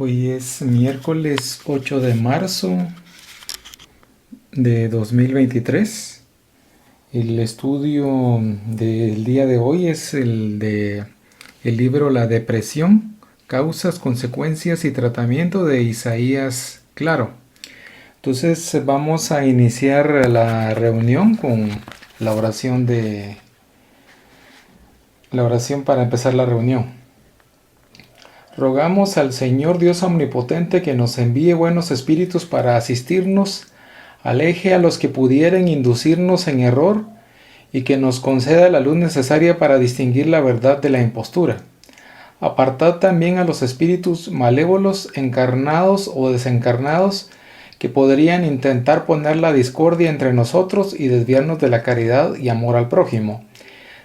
Hoy es miércoles 8 de marzo de 2023. El estudio del día de hoy es el libro La depresión, causas, consecuencias y tratamiento de Isaías Claro. Entonces vamos a iniciar la reunión con la oración para empezar la reunión. Rogamos al Señor Dios Omnipotente que nos envíe buenos espíritus para asistirnos, aleje a los que pudieren inducirnos en error y que nos conceda la luz necesaria para distinguir la verdad de la impostura. Apartad también a los espíritus malévolos, encarnados o desencarnados, que podrían intentar poner la discordia entre nosotros y desviarnos de la caridad y amor al prójimo.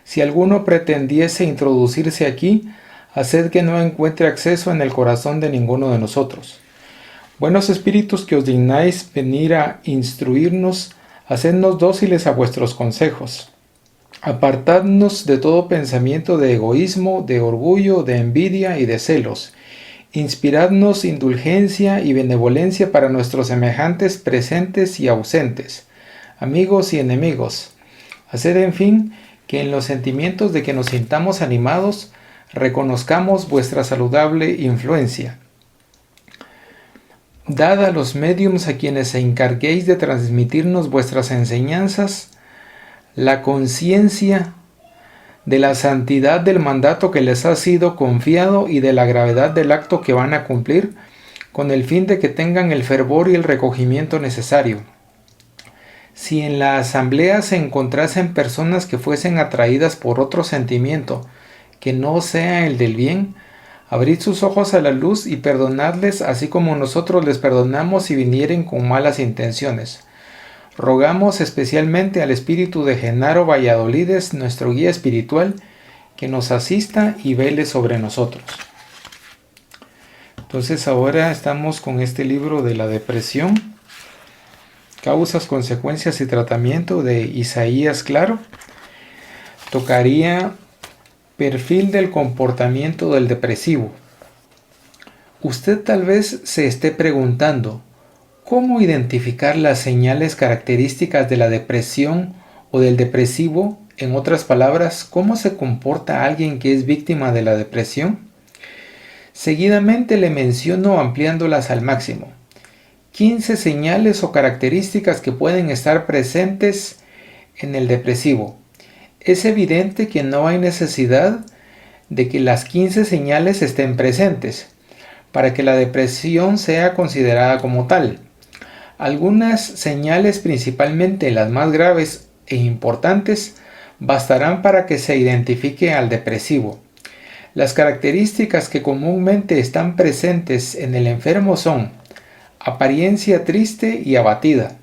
Si alguno pretendiese introducirse aquí, haced que no encuentre acceso en el corazón de ninguno de nosotros. Buenos espíritus que os dignáis venir a instruirnos, hacednos dóciles a vuestros consejos. Apartadnos de todo pensamiento de egoísmo, de orgullo, de envidia y de celos. Inspiradnos indulgencia y benevolencia para nuestros semejantes presentes y ausentes, amigos y enemigos. Haced, en fin, que en los sentimientos de que nos sintamos animados, reconozcamos vuestra saludable influencia. Dad a los médiums a quienes se encarguéis de transmitirnos vuestras enseñanzas la conciencia de la santidad del mandato que les ha sido confiado y de la gravedad del acto que van a cumplir, con el fin de que tengan el fervor y el recogimiento necesario. Si en la asamblea se encontrasen personas que fuesen atraídas por otro sentimiento que no sea el del bien, abrid sus ojos a la luz y perdonadles así como nosotros les perdonamos si vinieren con malas intenciones. Rogamos especialmente al espíritu de Genaro Valladolides, nuestro guía espiritual, que nos asista y vele sobre nosotros. Entonces ahora estamos con este libro de la depresión, causas, consecuencias y tratamiento de Isaías Claro. Tocaría perfil del comportamiento del depresivo. Usted tal vez se esté preguntando, ¿cómo identificar las señales características de la depresión o del depresivo? En otras palabras, ¿cómo se comporta alguien que es víctima de la depresión? Seguidamente le menciono ampliándolas al máximo. 15 señales o características que pueden estar presentes en el depresivo. Es evidente que no hay necesidad de que las 15 señales estén presentes para que la depresión sea considerada como tal. Algunas señales, principalmente las más graves e importantes, bastarán para que se identifique al depresivo. Las características que comúnmente están presentes en el enfermo son apariencia triste y abatida.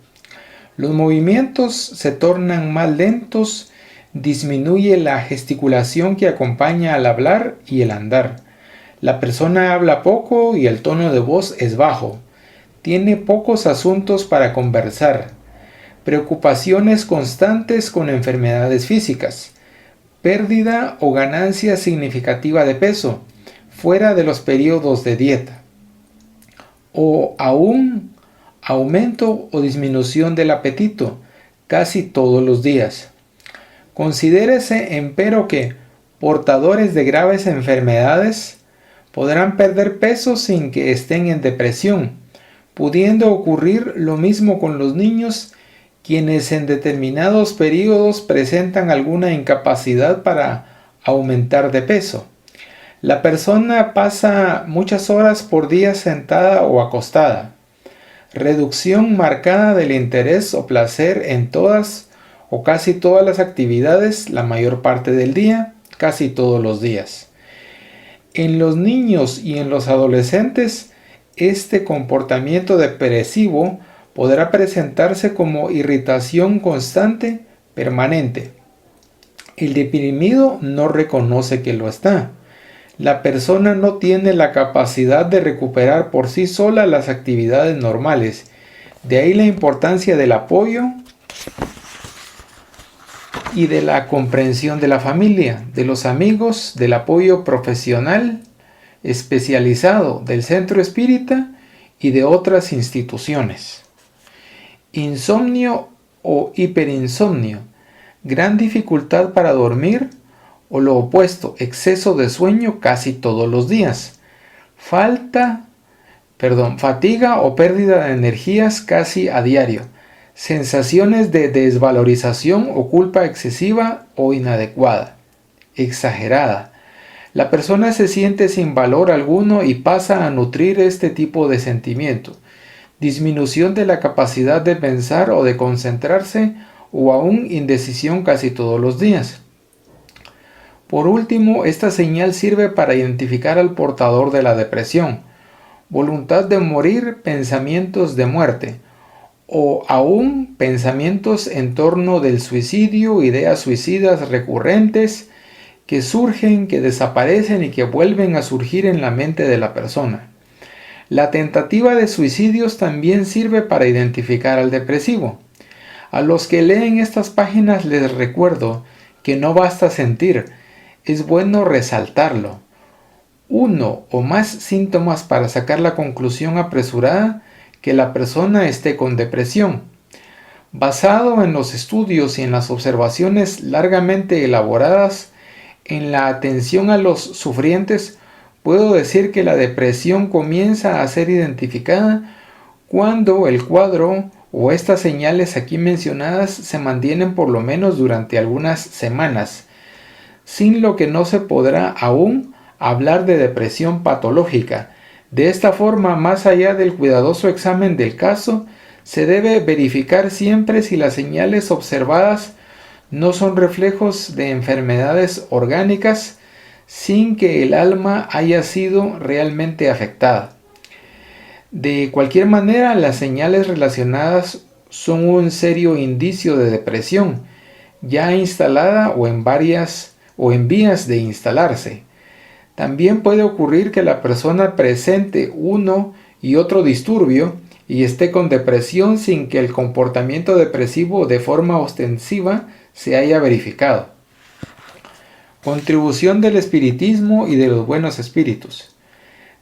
Los movimientos se tornan más lentos, disminuye la gesticulación que acompaña al hablar y el andar. La persona habla poco y el tono de voz es bajo. Tiene pocos asuntos para conversar. Preocupaciones constantes con enfermedades físicas. Pérdida o ganancia significativa de peso, fuera de los periodos de dieta. O aún aumento o disminución del apetito, casi todos los días. Considérese, empero, que portadores de graves enfermedades podrán perder peso sin que estén en depresión, pudiendo ocurrir lo mismo con los niños, quienes en determinados periodos presentan alguna incapacidad para aumentar de peso. La persona pasa muchas horas por día sentada o acostada. Reducción marcada del interés o placer en todas o casi todas las actividades, la mayor parte del día, casi todos los días. En los niños y en los adolescentes, este comportamiento depresivo podrá presentarse como irritación constante, permanente. El deprimido no reconoce que lo está. La persona no tiene la capacidad de recuperar por sí sola las actividades normales. De ahí la importancia del apoyo y de la comprensión de la familia, de los amigos, del apoyo profesional especializado del centro espírita y de otras instituciones. Insomnio o hiperinsomnio, gran dificultad para dormir, o lo opuesto, exceso de sueño casi todos los días. Fatiga o pérdida de energías casi a diario. Sensaciones de desvalorización o culpa excesiva o inadecuada, exagerada. La persona se siente sin valor alguno y pasa a nutrir este tipo de sentimiento. Disminución de la capacidad de pensar o de concentrarse, o aún indecisión casi todos los días. Por último, esta señal sirve para identificar al portador de la depresión. Voluntad de morir, pensamientos de muerte, o aún pensamientos en torno del suicidio, ideas suicidas recurrentes que surgen, que desaparecen y que vuelven a surgir en la mente de la persona. La tentativa de suicidios también sirve para identificar al depresivo. A los que leen estas páginas les recuerdo que no basta sentir, es bueno resaltarlo. Uno o más síntomas para sacar la conclusión apresurada que la persona esté con depresión. Basado en los estudios y en las observaciones largamente elaboradas en la atención a los sufrientes, puedo decir que la depresión comienza a ser identificada cuando el cuadro o estas señales aquí mencionadas se mantienen por lo menos durante algunas semanas, sin lo que no se podrá aún hablar de depresión patológica. De esta forma, más allá del cuidadoso examen del caso, se debe verificar siempre si las señales observadas no son reflejos de enfermedades orgánicas sin que el alma haya sido realmente afectada. De cualquier manera, las señales relacionadas son un serio indicio de depresión, ya instalada o en vías de instalarse. También puede ocurrir que la persona presente uno y otro disturbio y esté con depresión sin que el comportamiento depresivo de forma ostensiva se haya verificado. Contribución del espiritismo y de los buenos espíritus.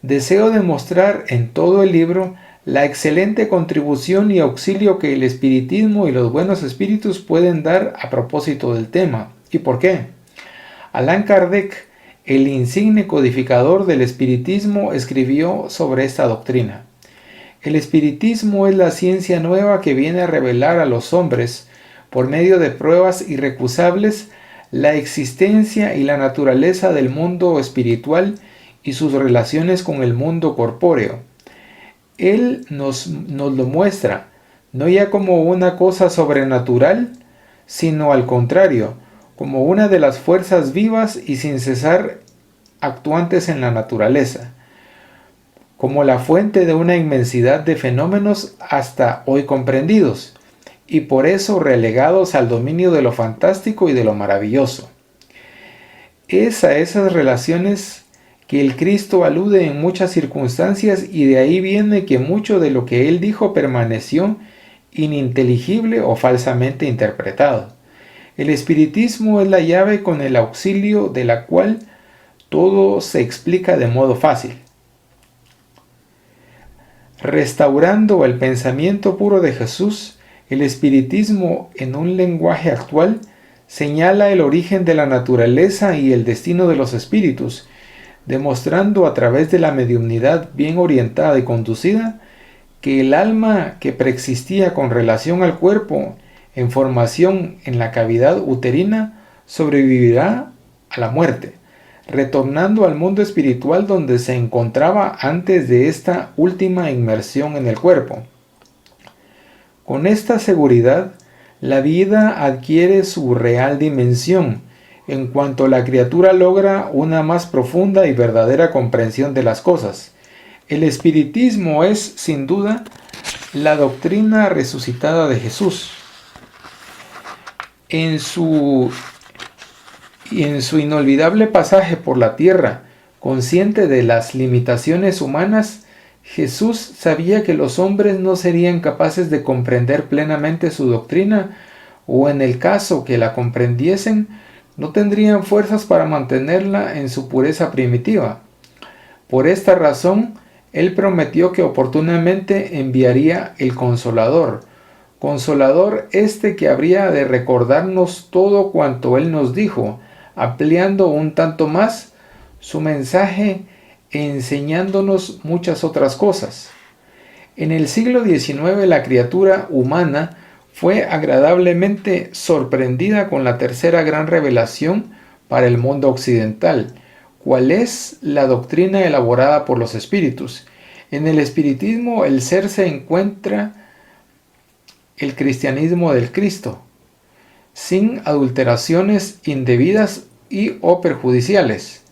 Deseo demostrar en todo el libro la excelente contribución y auxilio que el espiritismo y los buenos espíritus pueden dar a propósito del tema. ¿Y por qué? Allan Kardec, el insigne codificador del espiritismo, escribió sobre esta doctrina. El espiritismo es la ciencia nueva que viene a revelar a los hombres, por medio de pruebas irrecusables, la existencia y la naturaleza del mundo espiritual y sus relaciones con el mundo corpóreo. Él nos lo muestra, no ya como una cosa sobrenatural, sino al contrario, como una de las fuerzas vivas y sin cesar actuantes en la naturaleza, como la fuente de una inmensidad de fenómenos hasta hoy comprendidos, y por eso relegados al dominio de lo fantástico y de lo maravilloso. Es a esas relaciones que el Cristo alude en muchas circunstancias, y de ahí viene que mucho de lo que él dijo permaneció ininteligible o falsamente interpretado. El espiritismo es la llave con el auxilio de la cual todo se explica de modo fácil. Restaurando el pensamiento puro de Jesús, el espiritismo en un lenguaje actual señala el origen de la naturaleza y el destino de los espíritus, demostrando a través de la mediumnidad bien orientada y conducida que el alma que preexistía con relación al cuerpo en formación en la cavidad uterina sobrevivirá a la muerte, retornando al mundo espiritual donde se encontraba antes de esta última inmersión en el cuerpo. Con esta seguridad, la vida adquiere su real dimensión, en cuanto la criatura logra una más profunda y verdadera comprensión de las cosas. El espiritismo es, sin duda, la doctrina resucitada de Jesús. En su inolvidable pasaje por la tierra, consciente de las limitaciones humanas, Jesús sabía que los hombres no serían capaces de comprender plenamente su doctrina, o en el caso que la comprendiesen, no tendrían fuerzas para mantenerla en su pureza primitiva. Por esta razón, Él prometió que oportunamente enviaría el Consolador. Consolador este que habría de recordarnos todo cuanto Él nos dijo, ampliando un tanto más su mensaje e enseñándonos muchas otras cosas. En el siglo XIX la criatura humana fue agradablemente sorprendida con la tercera gran revelación para el mundo occidental, cuál es la doctrina elaborada por los espíritus. En el espiritismo el ser se encuentra el cristianismo del Cristo, sin adulteraciones indebidas y o perjudiciales.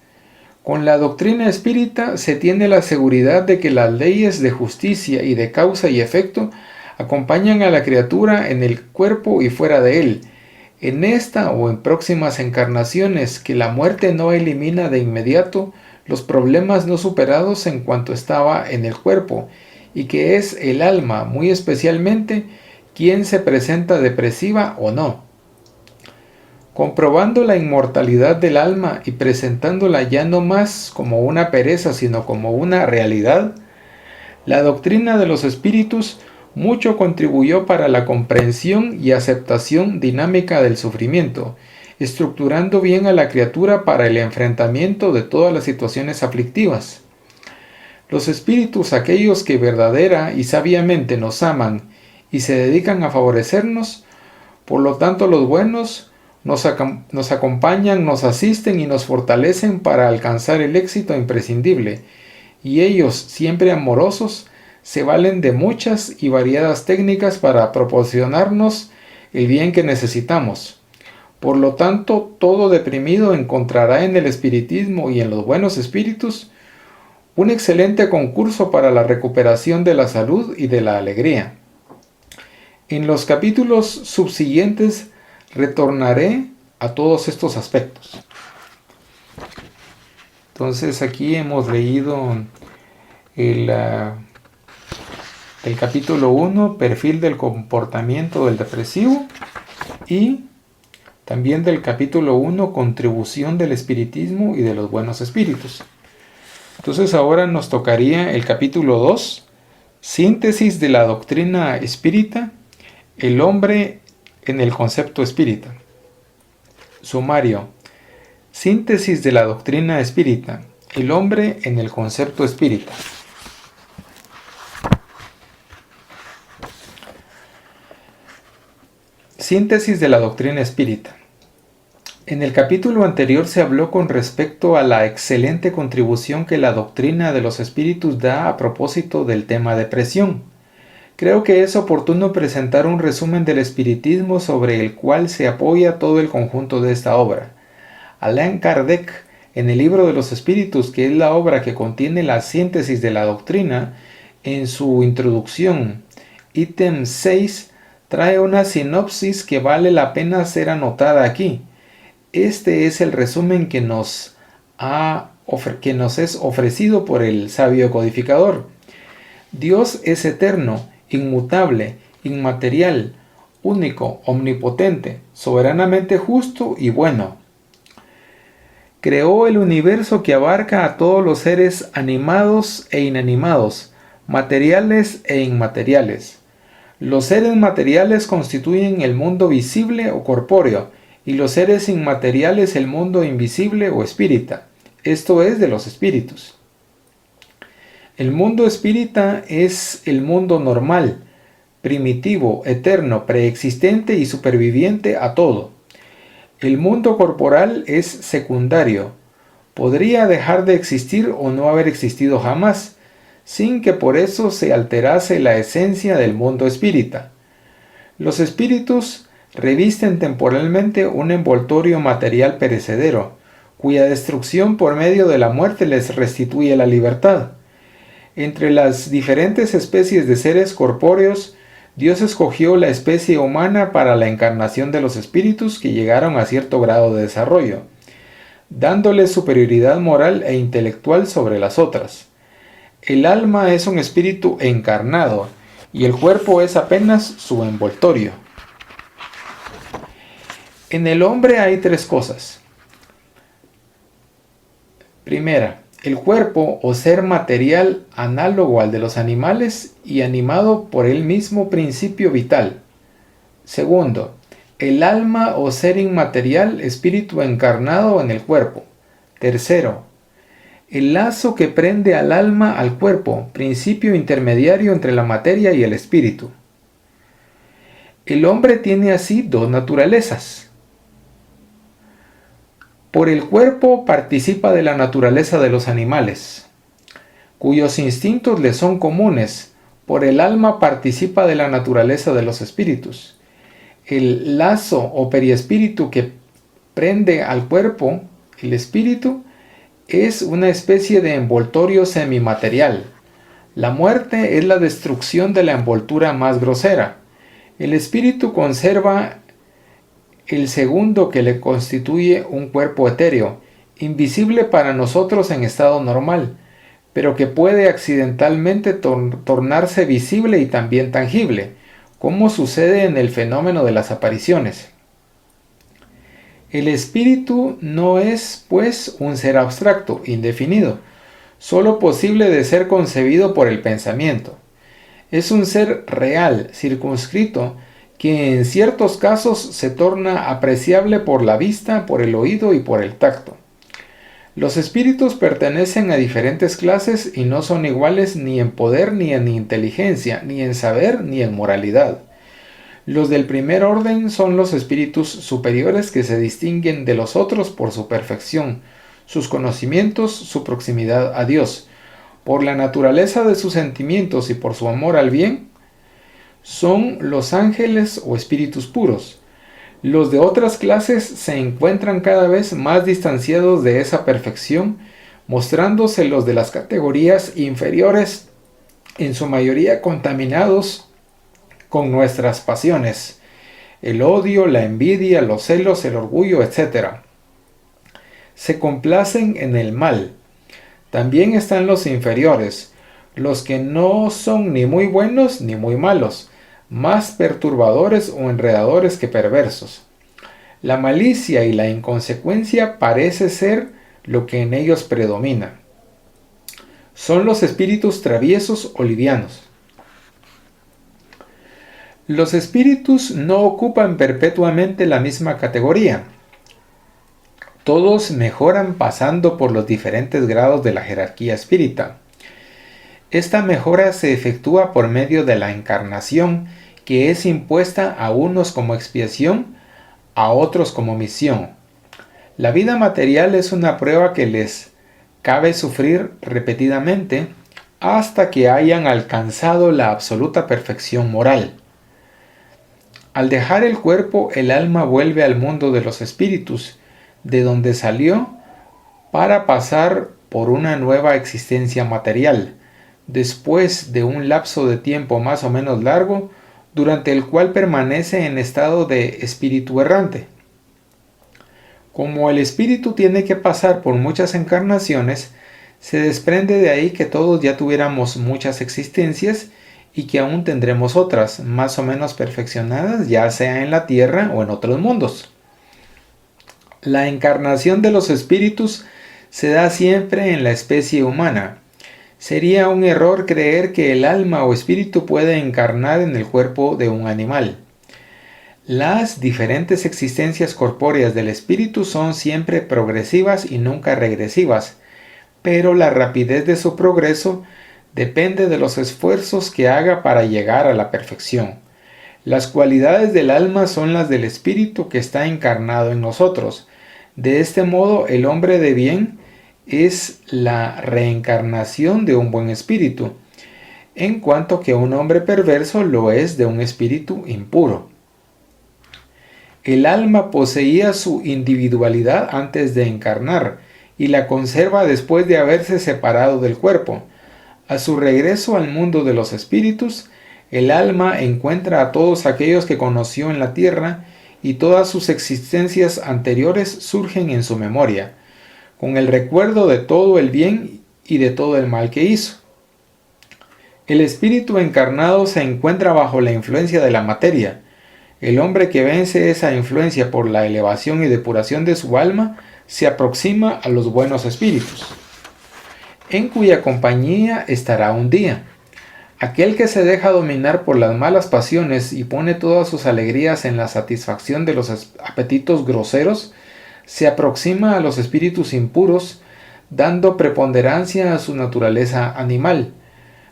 Con la doctrina espírita se tiene la seguridad de que las leyes de justicia y de causa y efecto acompañan a la criatura en el cuerpo y fuera de él, en esta o en próximas encarnaciones, que la muerte no elimina de inmediato los problemas no superados en cuanto estaba en el cuerpo, y que es el alma, muy especialmente, quien se presenta depresiva o no. Comprobando la inmortalidad del alma y presentándola ya no más como una pereza, sino como una realidad, la doctrina de los espíritus mucho contribuyó para la comprensión y aceptación dinámica del sufrimiento, estructurando bien a la criatura para el enfrentamiento de todas las situaciones aflictivas. Los espíritus, aquellos que verdadera y sabiamente nos aman y se dedican a favorecernos, por lo tanto los buenos, nos acompañan, nos asisten y nos fortalecen para alcanzar el éxito imprescindible, y ellos, siempre amorosos, se valen de muchas y variadas técnicas para proporcionarnos el bien que necesitamos. Por lo tanto, todo deprimido encontrará en el espiritismo y en los buenos espíritus un excelente concurso para la recuperación de la salud y de la alegría. En los capítulos subsiguientes retornaré a todos estos aspectos. Entonces aquí hemos leído el capítulo 1, perfil del comportamiento del depresivo, y también del capítulo 1, contribución del espiritismo y de los buenos espíritus. Entonces ahora nos tocaría el capítulo 2, síntesis de la doctrina espírita, el hombre en el concepto espírita. Sumario. Síntesis de la doctrina espírita, el hombre en el concepto espírita. Síntesis de la doctrina espírita. En el capítulo anterior se habló con respecto a la excelente contribución que la doctrina de los espíritus da a propósito del tema depresión. Creo que es oportuno presentar un resumen del espiritismo sobre el cual se apoya todo el conjunto de esta obra. Allan Kardec, en el libro de los espíritus, que es la obra que contiene la síntesis de la doctrina, en su introducción, ítem 6, trae una sinopsis que vale la pena ser anotada aquí. Este es el resumen que nos es ofrecido por el sabio codificador. Dios es eterno, inmutable, inmaterial, único, omnipotente, soberanamente justo y bueno. Creó el universo que abarca a todos los seres animados e inanimados, materiales e inmateriales. Los seres materiales constituyen el mundo visible o corpóreo, y los seres inmateriales el mundo invisible o espírita, esto es de los espíritus. El mundo espírita es el mundo normal, primitivo, eterno, preexistente y superviviente a todo. El mundo corporal es secundario, podría dejar de existir o no haber existido jamás, sin que por eso se alterase la esencia del mundo espírita. Los espíritus revisten temporalmente un envoltorio material perecedero, cuya destrucción por medio de la muerte les restituye la libertad. Entre las diferentes especies de seres corpóreos, Dios escogió la especie humana para la encarnación de los espíritus que llegaron a cierto grado de desarrollo, dándoles superioridad moral e intelectual sobre las otras. El alma es un espíritu encarnado y el cuerpo es apenas su envoltorio. En el hombre hay tres cosas. Primera, el cuerpo o ser material análogo al de los animales y animado por el mismo principio vital. Segundo, el alma o ser inmaterial, espíritu encarnado en el cuerpo. Tercero, el lazo que prende al alma al cuerpo, principio intermediario entre la materia y el espíritu. El hombre tiene así dos naturalezas. Por el cuerpo participa de la naturaleza de los animales, cuyos instintos le son comunes. Por el alma participa de la naturaleza de los espíritus. El lazo o periespíritu que prende al cuerpo, el espíritu, es una especie de envoltorio semimaterial. La muerte es la destrucción de la envoltura más grosera. El espíritu conserva el segundo que le constituye un cuerpo etéreo, invisible para nosotros en estado normal, pero que puede accidentalmente tornarse visible y también tangible, como sucede en el fenómeno de las apariciones. El espíritu no es, pues, un ser abstracto, indefinido, solo posible de ser concebido por el pensamiento. Es un ser real, circunscrito, que en ciertos casos se torna apreciable por la vista, por el oído y por el tacto. Los espíritus pertenecen a diferentes clases y no son iguales ni en poder, ni en inteligencia, ni en saber, ni en moralidad. Los del primer orden son los espíritus superiores que se distinguen de los otros por su perfección, sus conocimientos, su proximidad a Dios. Por la naturaleza de sus sentimientos y por su amor al bien, son los ángeles o espíritus puros. Los de otras clases se encuentran cada vez más distanciados de esa perfección, mostrándose los de las categorías inferiores, en su mayoría contaminados con nuestras pasiones, el odio, la envidia, los celos, el orgullo, etc. Se complacen en el mal. También están los inferiores, los que no son ni muy buenos ni muy malos, más perturbadores o enredadores que perversos. La malicia y la inconsecuencia parece ser lo que en ellos predomina. Son los espíritus traviesos o livianos. Los espíritus no ocupan perpetuamente la misma categoría. Todos mejoran pasando por los diferentes grados de la jerarquía espírita. Esta mejora se efectúa por medio de la encarnación, que es impuesta a unos como expiación, a otros como misión. La vida material es una prueba que les cabe sufrir repetidamente hasta que hayan alcanzado la absoluta perfección moral. Al dejar el cuerpo, el alma vuelve al mundo de los espíritus, de donde salió, para pasar por una nueva existencia material, después de un lapso de tiempo más o menos largo, durante el cual permanece en estado de espíritu errante. Como el espíritu tiene que pasar por muchas encarnaciones, se desprende de ahí que todos ya tuviéramos muchas existencias y que aún tendremos otras, más o menos perfeccionadas, ya sea en la tierra o en otros mundos. La encarnación de los espíritus se da siempre en la especie humana. Sería un error creer que el alma o espíritu puede encarnar en el cuerpo de un animal. Las diferentes existencias corpóreas del espíritu son siempre progresivas y nunca regresivas, pero la rapidez de su progreso depende de los esfuerzos que haga para llegar a la perfección. Las cualidades del alma son las del espíritu que está encarnado en nosotros. De este modo, el hombre de bien es la reencarnación de un buen espíritu, en cuanto que un hombre perverso lo es de un espíritu impuro. El alma poseía su individualidad antes de encarnar y la conserva después de haberse separado del cuerpo. A su regreso al mundo de los espíritus, el alma encuentra a todos aquellos que conoció en la tierra y todas sus existencias anteriores surgen en su memoria, con el recuerdo de todo el bien y de todo el mal que hizo. El espíritu encarnado se encuentra bajo la influencia de la materia. El hombre que vence esa influencia por la elevación y depuración de su alma se aproxima a los buenos espíritus. en cuya compañía estará un día. Aquel que se deja dominar por las malas pasiones y pone todas sus alegrías en la satisfacción de los apetitos groseros, se aproxima a los espíritus impuros, dando preponderancia a su naturaleza animal.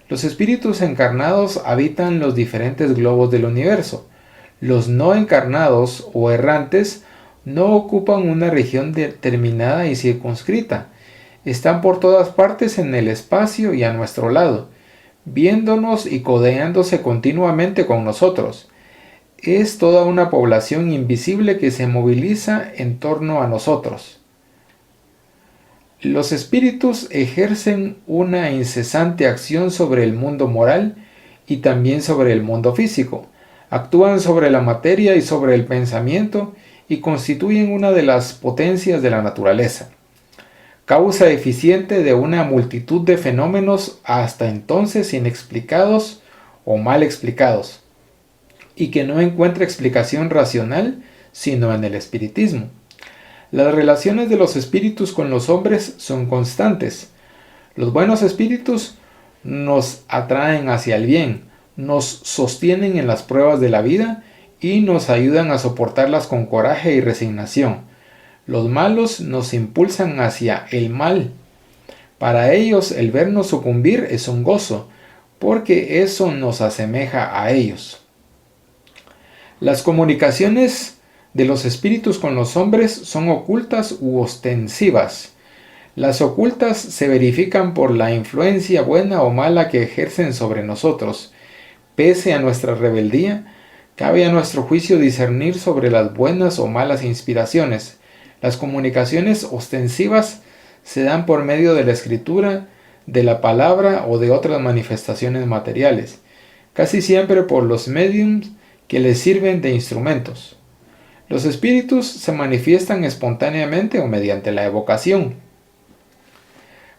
Los espíritus encarnados habitan los diferentes globos del universo. Los no encarnados o errantes no ocupan una región determinada y circunscrita. Están por todas partes en el espacio y a nuestro lado, viéndonos y codeándose continuamente con nosotros. Es toda una población invisible que se moviliza en torno a nosotros. Los espíritus ejercen una incesante acción sobre el mundo moral y también sobre el mundo físico. Actúan sobre la materia y sobre el pensamiento y constituyen una de las potencias de la naturaleza, causa eficiente de una multitud de fenómenos hasta entonces inexplicados o mal explicados, y que no encuentra explicación racional sino en el espiritismo. Las relaciones de los espíritus con los hombres son constantes. Los buenos espíritus nos atraen hacia el bien, nos sostienen en las pruebas de la vida y nos ayudan a soportarlas con coraje y resignación. Los malos nos impulsan hacia el mal. Para ellos el vernos sucumbir es un gozo, porque eso nos asemeja a ellos. Las comunicaciones de los espíritus con los hombres son ocultas u ostensivas. Las ocultas se verifican por la influencia buena o mala que ejercen sobre nosotros. Pese a nuestra rebeldía, cabe a nuestro juicio discernir sobre las buenas o malas inspiraciones. Las comunicaciones ostensivas se dan por medio de la escritura, de la palabra o de otras manifestaciones materiales, casi siempre por los médiums que les sirven de instrumentos. Los espíritus se manifiestan espontáneamente o mediante la evocación.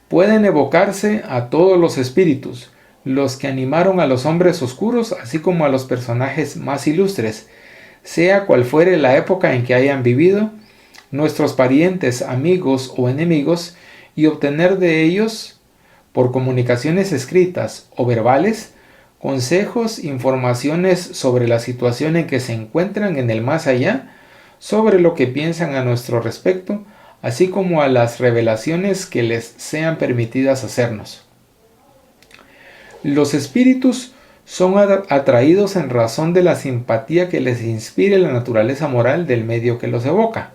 Pueden evocarse a todos los espíritus, los que animaron a los hombres oscuros, así como a los personajes más ilustres, sea cual fuere la época en que hayan vivido, nuestros parientes, amigos o enemigos, y obtener de ellos, por comunicaciones escritas o verbales, consejos, informaciones sobre la situación en que se encuentran en el más allá, sobre lo que piensan a nuestro respecto, así como a las revelaciones que les sean permitidas hacernos. Los espíritus son atraídos en razón de la simpatía que les inspire la naturaleza moral del medio que los evoca.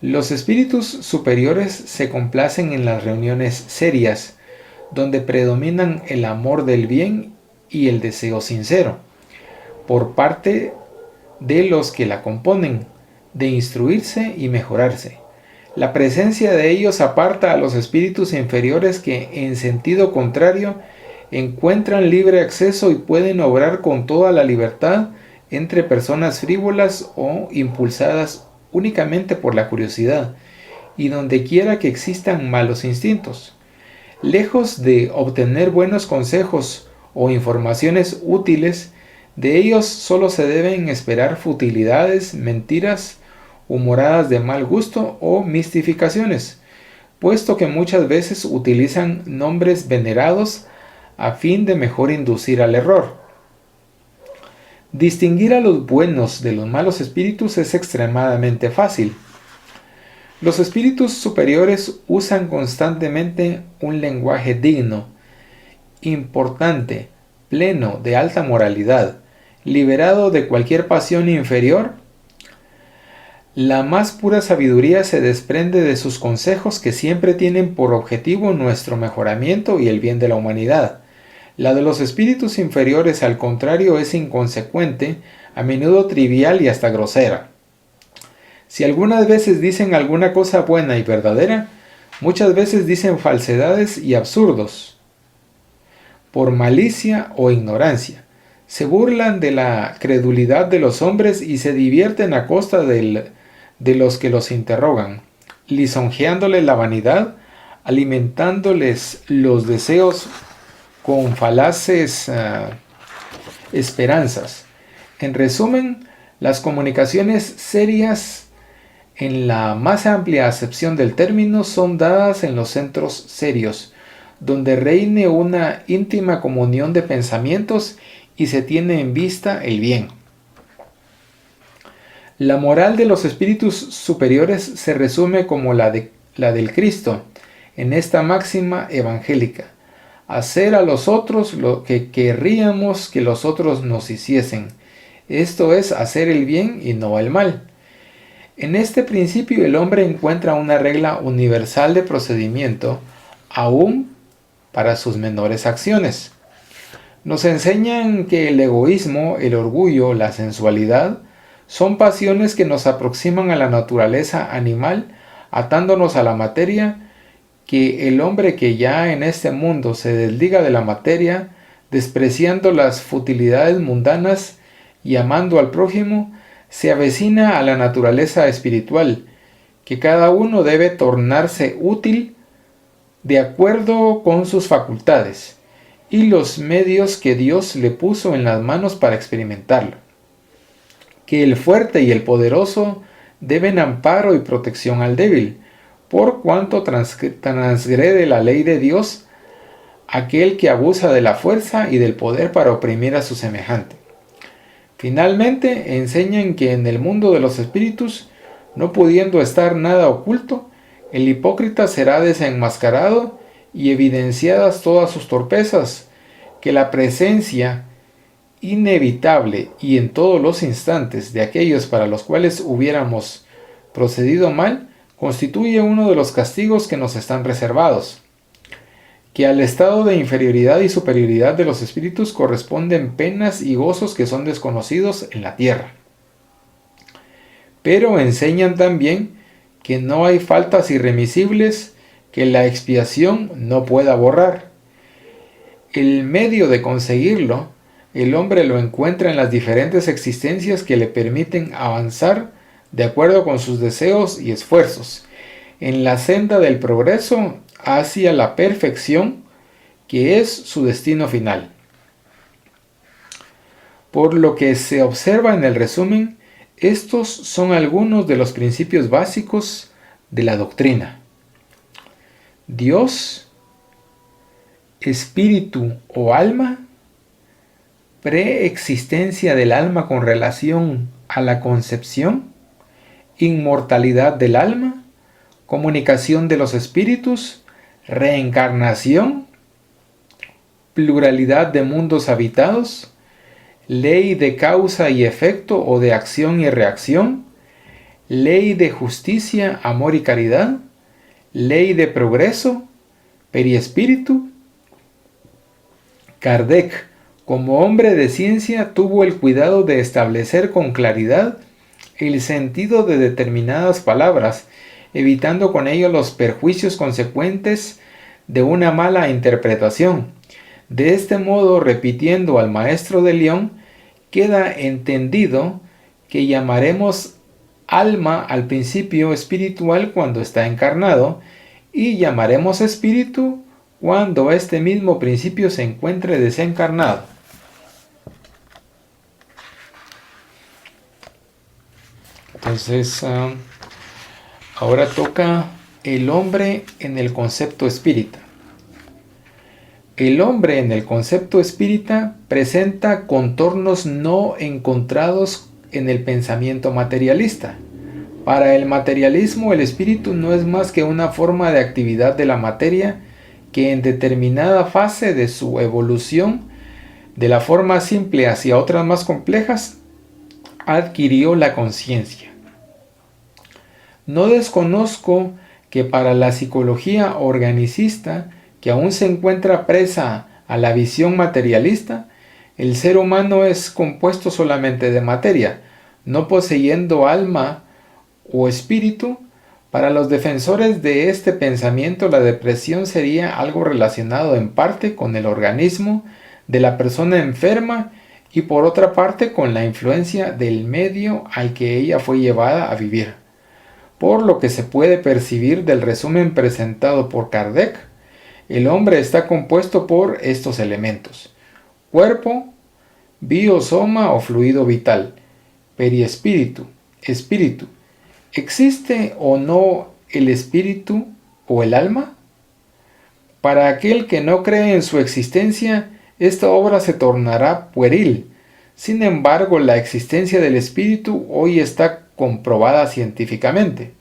Los espíritus superiores se complacen en las reuniones serias, donde predominan el amor del bien y el deseo sincero, por parte de los que la componen, de instruirse y mejorarse. La presencia de ellos aparta a los espíritus inferiores que, en sentido contrario, encuentran libre acceso y pueden obrar con toda la libertad entre personas frívolas o impulsadas únicamente por la curiosidad, y donde quiera que existan malos instintos. Lejos de obtener buenos consejos o informaciones útiles, de ellos solo se deben esperar futilidades, mentiras, humoradas de mal gusto o mistificaciones, puesto que muchas veces utilizan nombres venerados a fin de mejor inducir al error. Distinguir a los buenos de los malos espíritus es extremadamente fácil. Los espíritus superiores usan constantemente un lenguaje digno, importante, pleno de alta moralidad, liberado de cualquier pasión inferior. La más pura sabiduría se desprende de sus consejos, que siempre tienen por objetivo nuestro mejoramiento y el bien de la humanidad. La de los espíritus inferiores, al contrario, es inconsecuente, a menudo trivial y hasta grosera. Si algunas veces dicen alguna cosa buena y verdadera, muchas veces dicen falsedades y absurdos, por malicia o ignorancia. Se burlan de la credulidad de los hombres y se divierten a costa de los que los interrogan, lisonjeándoles la vanidad, alimentándoles los deseos con falaces esperanzas. En resumen, las comunicaciones serias en la más amplia acepción del término, son dadas en los centros serios, donde reine una íntima comunión de pensamientos y se tiene en vista el bien. La moral de los espíritus superiores se resume como la del Cristo, en esta máxima evangélica: hacer a los otros lo que querríamos que los otros nos hiciesen. Esto es hacer el bien y no el mal. En este principio el hombre encuentra una regla universal de procedimiento, aún para sus menores acciones. Nos enseñan que el egoísmo, el orgullo, la sensualidad son pasiones que nos aproximan a la naturaleza animal, atándonos a la materia, que el hombre que ya en este mundo se desliga de la materia, despreciando las futilidades mundanas y amando al prójimo, se avecina a la naturaleza espiritual, que cada uno debe tornarse útil de acuerdo con sus facultades y los medios que Dios le puso en las manos para experimentarlo. Que el fuerte y el poderoso deben amparo y protección al débil, por cuanto transgrede la ley de Dios aquel que abusa de la fuerza y del poder para oprimir a su semejante. Finalmente, enseñan que en el mundo de los espíritus, no pudiendo estar nada oculto, el hipócrita será desenmascarado y evidenciadas todas sus torpezas, que la presencia inevitable y en todos los instantes de aquellos para los cuales hubiéramos procedido mal, constituye uno de los castigos que nos están reservados. Que al estado de inferioridad y superioridad de los espíritus corresponden penas y gozos que son desconocidos en la tierra. Pero enseñan también que no hay faltas irremisibles que la expiación no pueda borrar. El medio de conseguirlo, el hombre lo encuentra en las diferentes existencias que le permiten avanzar de acuerdo con sus deseos y esfuerzos, en la senda del progreso hacia la perfección, que es su destino final. Por lo que se observa en el resumen, estos son algunos de los principios básicos de la doctrina. Dios, espíritu o alma, preexistencia del alma con relación a la concepción, inmortalidad del alma, comunicación de los espíritus, reencarnación, pluralidad de mundos habitados, ley de causa y efecto o de acción y reacción, ley de justicia, amor y caridad, ley de progreso, periespíritu. Kardec, como hombre de ciencia, tuvo el cuidado de establecer con claridad el sentido de determinadas palabras, evitando con ello los perjuicios consecuentes de una mala interpretación. De este modo, repitiendo al maestro de León, queda entendido que llamaremos alma al principio espiritual cuando está encarnado, y llamaremos espíritu cuando este mismo principio se encuentre desencarnado. Entonces, ahora toca el hombre en el concepto espírita. El hombre en el concepto espírita presenta contornos no encontrados en el pensamiento materialista. Para el materialismo, el espíritu no es más que una forma de actividad de la materia que en determinada fase de su evolución, de la forma simple hacia otras más complejas, adquirió la conciencia. No desconozco que para la psicología organicista, que aún se encuentra presa a la visión materialista, el ser humano es compuesto solamente de materia, no poseyendo alma o espíritu. Para los defensores de este pensamiento, la depresión sería algo relacionado en parte con el organismo de la persona enferma y por otra parte con la influencia del medio al que ella fue llevada a vivir. Por lo que se puede percibir del resumen presentado por Kardec, el hombre está compuesto por estos elementos: cuerpo, biosoma o fluido vital, periespíritu, espíritu, ¿Existe o no el espíritu o el alma? Para aquel que no cree en su existencia, esta obra se tornará pueril. Sin embargo, la existencia del espíritu hoy está comprobada científicamente.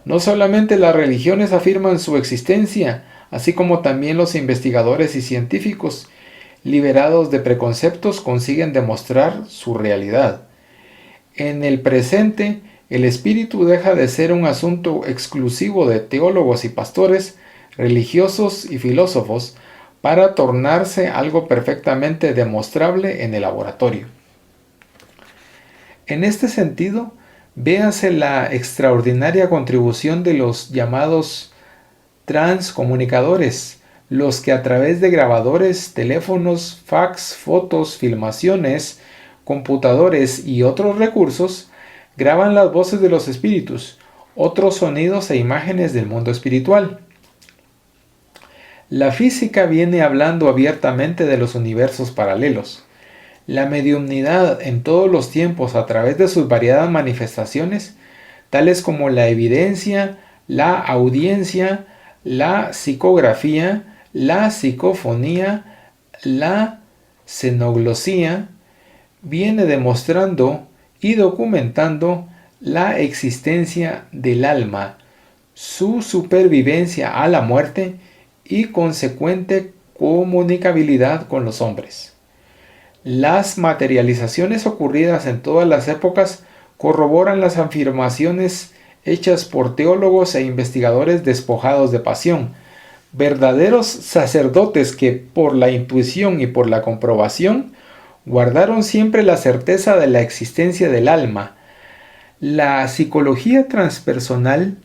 No solamente las religiones afirman su existencia, así como también los investigadores y científicos, liberados de preconceptos, consiguen demostrar su realidad. En el presente, el espíritu deja de ser un asunto exclusivo de teólogos y pastores, religiosos y filósofos, para tornarse algo perfectamente demostrable en el laboratorio. En este sentido, véase la extraordinaria contribución de los llamados transcomunicadores, los que a través de grabadores, teléfonos, fax, fotos, filmaciones, computadores y otros recursos, graban las voces de los espíritus, otros sonidos e imágenes del mundo espiritual. La física viene hablando abiertamente de los universos paralelos. La mediumnidad en todos los tiempos a través de sus variadas manifestaciones, tales como la evidencia, la audiencia, la psicografía, la psicofonía, la xenoglosía, viene demostrando y documentando la existencia del alma, su supervivencia a la muerte y consecuente comunicabilidad con los hombres. Las materializaciones ocurridas en todas las épocas corroboran las afirmaciones hechas por teólogos e investigadores despojados de pasión, verdaderos sacerdotes que por la intuición y por la comprobación guardaron siempre la certeza de la existencia del alma. La psicología transpersonal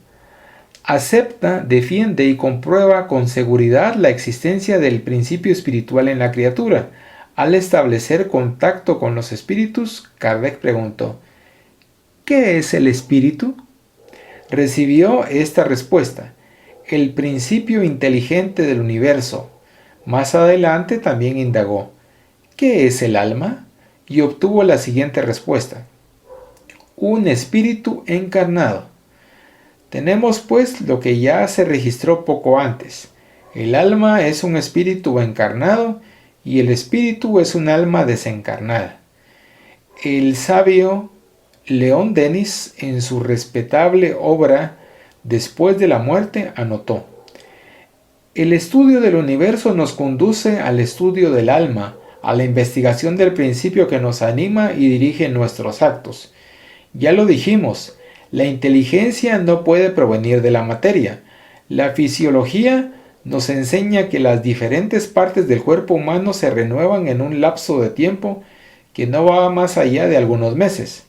acepta, defiende y comprueba con seguridad la existencia del principio espiritual en la criatura. Al establecer contacto con los espíritus, Kardec preguntó: ¿qué es el espíritu? Recibió esta respuesta: el principio inteligente del universo. Más adelante también indagó: ¿qué es el alma? Y obtuvo la siguiente respuesta: un espíritu encarnado. Tenemos pues lo que ya se registró poco antes. El alma es un espíritu encarnado y el espíritu es un alma desencarnada. El sabio León Denis, en su respetable obra Después de la muerte, anotó: el estudio del universo nos conduce al estudio del alma, a la investigación del principio que nos anima y dirige nuestros actos. Ya lo dijimos, la inteligencia no puede provenir de la materia. La fisiología nos enseña que las diferentes partes del cuerpo humano se renuevan en un lapso de tiempo que no va más allá de algunos meses.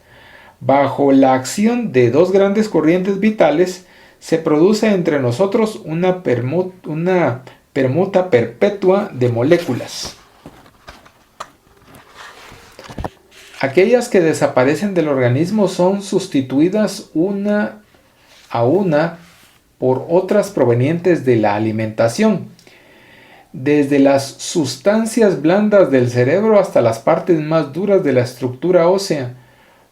Bajo la acción de dos grandes corrientes vitales, se produce entre nosotros una permuta perpetua de moléculas. Aquellas que desaparecen del organismo son sustituidas una a una por otras provenientes de la alimentación. Desde las sustancias blandas del cerebro hasta las partes más duras de la estructura ósea,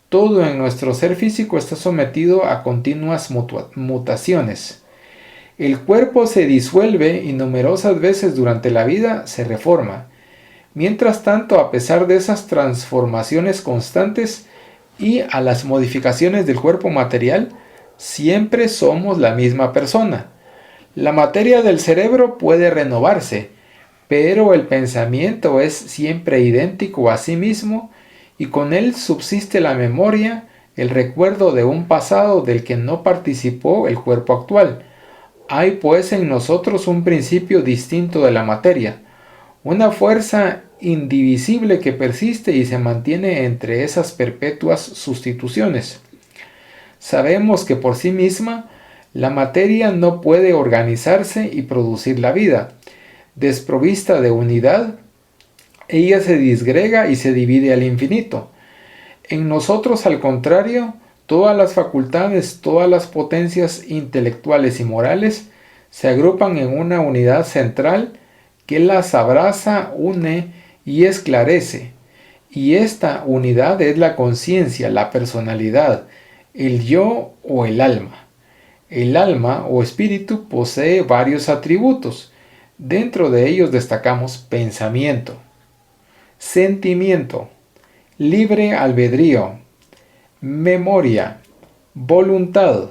todo en nuestro ser físico está sometido a continuas mutaciones. El cuerpo se disuelve y numerosas veces durante la vida se reforma. Mientras tanto, a pesar de esas transformaciones constantes y a las modificaciones del cuerpo material, siempre somos la misma persona. La materia del cerebro puede renovarse, pero el pensamiento es siempre idéntico a sí mismo y con él subsiste la memoria, el recuerdo de un pasado del que no participó el cuerpo actual. Hay pues en nosotros un principio distinto de la materia, una fuerza indivisible que persiste y se mantiene entre esas perpetuas sustituciones. Sabemos que por sí misma la materia no puede organizarse y producir la vida. Desprovista de unidad, ella se disgrega y se divide al infinito. En nosotros, al contrario, todas las facultades, todas las potencias intelectuales y morales se agrupan en una unidad central que las abraza, une y esclarece. Y esta unidad es la conciencia, la personalidad, el yo o el alma. El alma o espíritu posee varios atributos. Dentro de ellos destacamos pensamiento, sentimiento, libre albedrío, memoria, voluntad.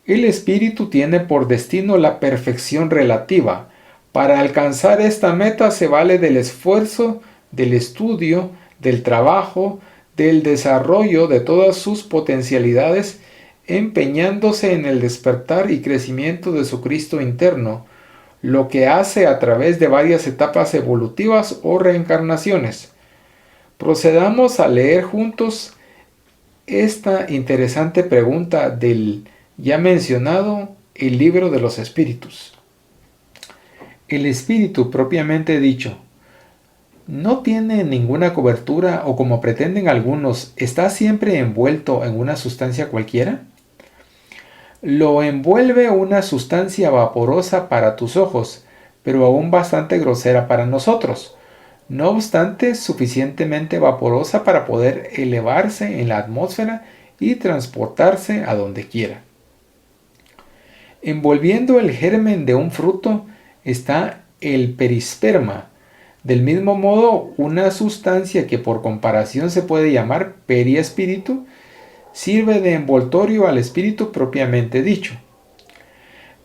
El espíritu tiene por destino la perfección relativa. Para alcanzar esta meta se vale del esfuerzo, del estudio, del trabajo, del desarrollo de todas sus potencialidades, empeñándose en el despertar y crecimiento de su Cristo interno, lo que hace a través de varias etapas evolutivas o reencarnaciones. Procedamos a leer juntos esta interesante pregunta del ya mencionado el libro de los espíritus. El espíritu propiamente dicho, ¿no tiene ninguna cobertura o, como pretenden algunos, está siempre envuelto en una sustancia cualquiera? Lo envuelve una sustancia vaporosa para tus ojos, pero aún bastante grosera para nosotros, no obstante suficientemente vaporosa para poder elevarse en la atmósfera y transportarse a donde quiera. Envolviendo el germen de un fruto está el perisperma. Del mismo modo, una sustancia que por comparación se puede llamar periespíritu sirve de envoltorio al espíritu propiamente dicho.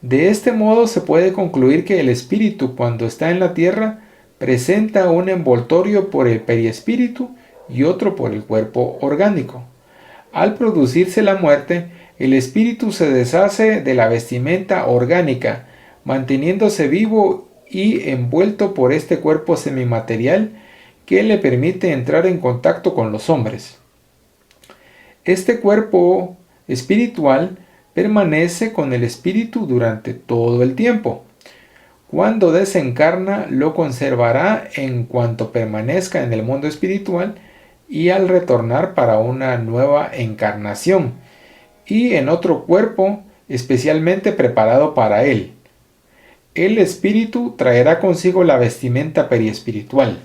De este modo se puede concluir que el espíritu, cuando está en la tierra, presenta un envoltorio por el periespíritu y otro por el cuerpo orgánico. Al producirse la muerte, el espíritu se deshace de la vestimenta orgánica, manteniéndose vivo y envuelto por este cuerpo semimaterial que le permite entrar en contacto con los hombres. Este cuerpo espiritual permanece con el espíritu durante todo el tiempo. Cuando desencarna, lo conservará en cuanto permanezca en el mundo espiritual y al retornar para una nueva encarnación y en otro cuerpo especialmente preparado para él. El espíritu traerá consigo la vestimenta periespiritual.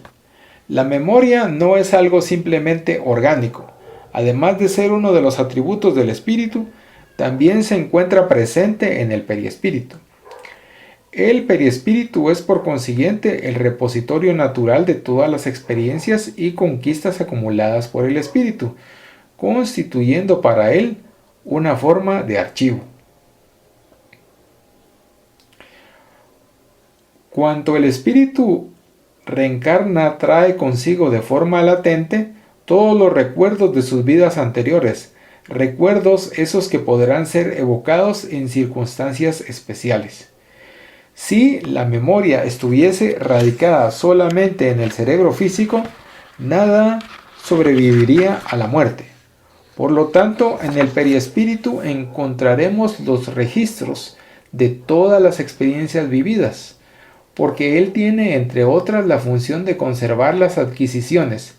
La memoria no es algo simplemente orgánico. Además de ser uno de los atributos del espíritu, también se encuentra presente en el periespíritu. El periespíritu es por consiguiente el repositorio natural de todas las experiencias y conquistas acumuladas por el espíritu, constituyendo para él una forma de archivo. Cuanto el espíritu reencarna trae consigo de forma latente todos los recuerdos de sus vidas anteriores, recuerdos esos que podrán ser evocados en circunstancias especiales. Si la memoria estuviese radicada solamente en el cerebro físico, nada sobreviviría a la muerte. Por lo tanto, en el periespíritu encontraremos los registros de todas las experiencias vividas, porque él tiene, entre otras, la función de conservar las adquisiciones.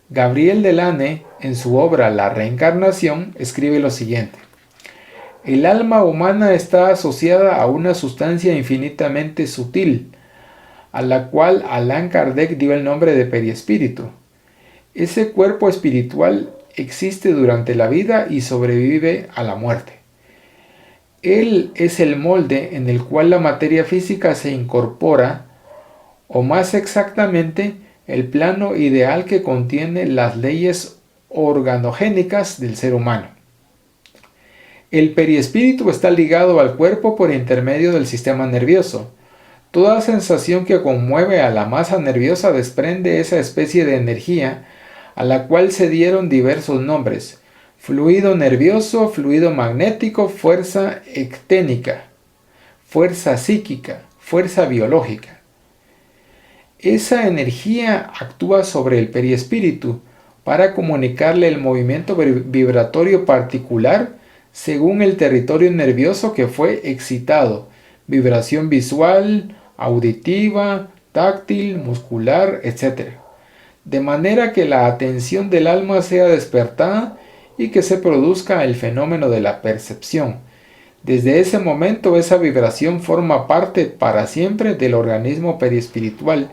Gabriel Delane, en su obra La Reencarnación, escribe lo siguiente: el alma humana está asociada a una sustancia infinitamente sutil, a la cual Allan Kardec dio el nombre de periespíritu. Ese cuerpo espiritual existe durante la vida y sobrevive a la muerte. Él es el molde en el cual la materia física se incorpora, o más exactamente, el plano ideal que contiene las leyes organogénicas del ser humano. El periespíritu está ligado al cuerpo por intermedio del sistema nervioso. Toda sensación que conmueve a la masa nerviosa desprende esa especie de energía a la cual se dieron diversos nombres: fluido nervioso, fluido magnético, fuerza ecténica, fuerza psíquica, fuerza biológica. Esa energía actúa sobre el periespíritu para comunicarle el movimiento vibratorio particular según el territorio nervioso que fue excitado: vibración visual, auditiva, táctil, muscular, etc. De manera que la atención del alma sea despertada y que se produzca el fenómeno de la percepción. Desde ese momento esa vibración forma parte para siempre del organismo periespiritual,